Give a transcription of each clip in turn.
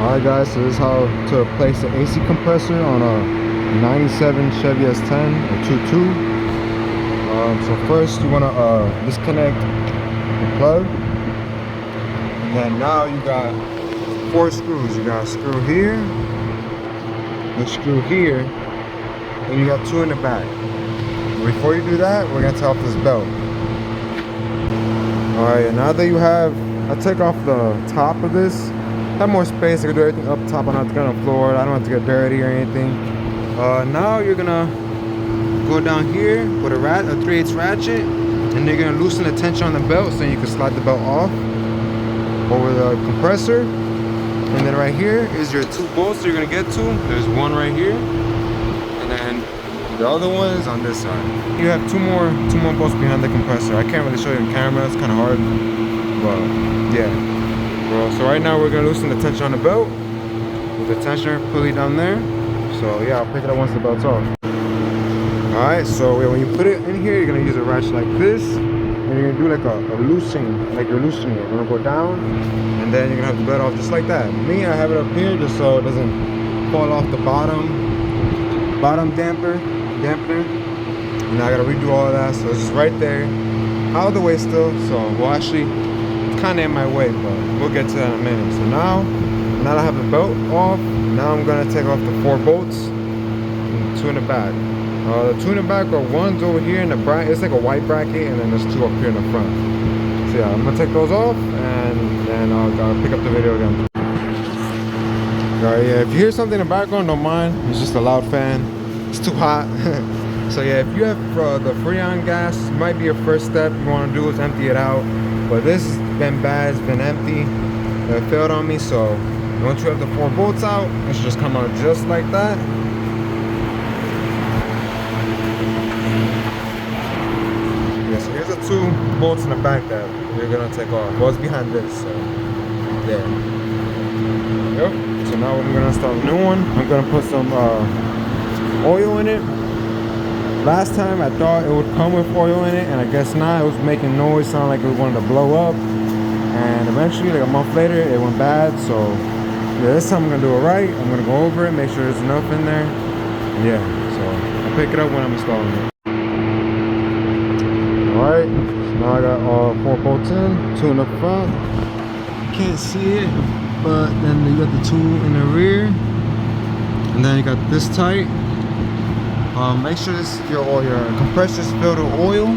Alright guys, so this is how to replace the AC compressor on a 97 Chevy s10 or 2.2. So first you want to disconnect the plug, and then now you got 4 screws. You got a screw here, a screw here, and you got 2 in the back. Before you do that, we're gonna take off this belt. Alright, and now that you have, I take off the top of this. Have more space. I can do everything up top. I don't have to get on the floor. I don't have to get dirty or anything. Now you're gonna go down here with a 3/8 ratchet, and you're gonna loosen the tension on the belt so you can slide the belt off over the compressor. And then right here is your 2 bolts you're gonna get to. There's one right here, and then the other one is on this side. You have two more bolts behind the compressor. I can't really show you on camera. It's kind of hard, but yeah. So right now we're gonna loosen the tension on the belt with the tensioner pulley down there. So yeah, I'll pick it up once the belt's off. Alright, so when you put it in here, you're gonna use a ratchet like this, and you're gonna do like a loosening, like you're loosening it. You're gonna go down, and then you're gonna have the belt off just like that. Me, I have it up here just so it doesn't fall off the bottom dampener. And I gotta redo all of that, so it's just right there, out of the way still. So well, actually, kind of in my way, but we'll get to that in a minute. So now I have the belt off. Now I'm gonna take off the 4 bolts and 2 in the back. The 2 in the back are one's over here in the bracket. It's like a white bracket, and then there's 2 up here in the front. So yeah, I'm gonna take those off, and then I'll pick up the video again. Alright, yeah, if you hear something in the background, don't mind. It's just a loud fan. It's too hot. So yeah, if you have the Freon gas, might be your first step. You want to do is empty it out. But this has been bad, it's been empty. It failed on me, so once you have the 4 bolts out, it should just come out just like that. Yeah, so here's the 2 bolts in the back that you're gonna take off. Well, it's behind this, so yeah. Yep. So now I'm gonna install a new one. I'm gonna put some oil in it. Last time I thought it would come with oil in it, and I guess not. It was making noise, sounded like it wanted to blow up. And eventually, like a month later, it went bad. So yeah, this time I'm gonna do it right. I'm gonna go over it, make sure there's enough in there. And yeah, so I'll pick it up when I'm installing it. Alright, so now I got all 4 bolts in, 2 in the front. Can't see it, but then you got the 2 in the rear. And then you got this tight. Make sure your compressor's filled with oil,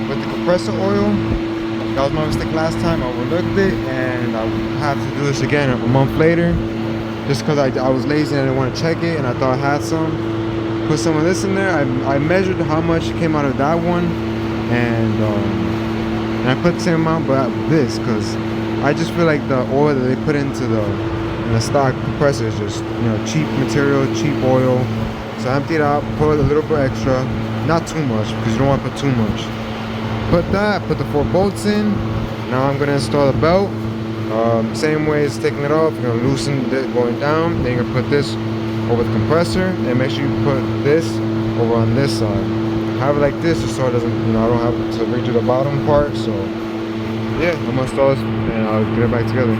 with the compressor oil. That was my mistake last time. I overlooked it, and I have to do this again a month later, just because I was lazy and I didn't want to check it, and I thought I had some. Put some of this in there. I measured how much came out of that one, and I put the same amount, but this, because I just feel like the oil that they put into the stock compressor is just, you know, cheap material, cheap oil. So empty it out, put a little bit extra, not too much, because you don't want to put too much. Put the 4 bolts in. Now I'm going to install the belt. Same way as taking it off, you're going to loosen it going down. Then you're going to put this over the compressor, and make sure you put this over on this side. Have it like this, just so it doesn't, you know, I don't have to redo the bottom part. So yeah, I'm going to install this, and I'll get it back together.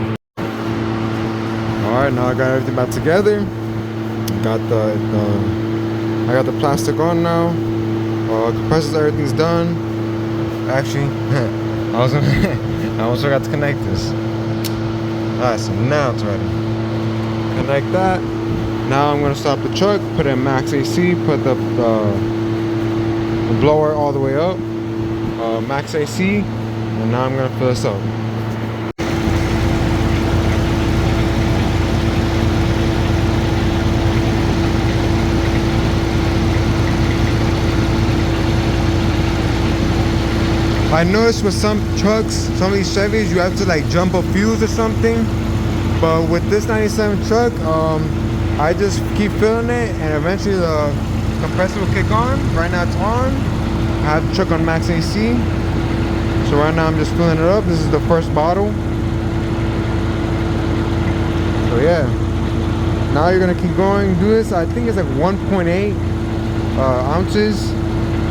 Alright, now I got everything back together. I got the plastic on now. Compressors, everything's done. Actually, I almost forgot to connect this. Alright, so now it's ready. Connect that. Now I'm gonna stop the truck, put in max AC, put the blower all the way up, max AC, and now I'm gonna fill this up. I noticed with some trucks, some of these Chevys, you have to like jump a fuse or something. But with this 97 truck, I just keep filling it, and eventually the compressor will kick on. Right now it's on. I have the truck on max AC. So right now I'm just filling it up. This is the first bottle. So yeah. Now you're gonna keep going, do this. I think it's like 1.8 ounces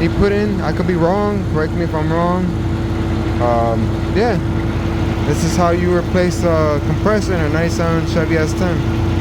he put in. I could be wrong, correct me if I'm wrong. Yeah, This is how you replace a compressor in a 97 Chevy S10.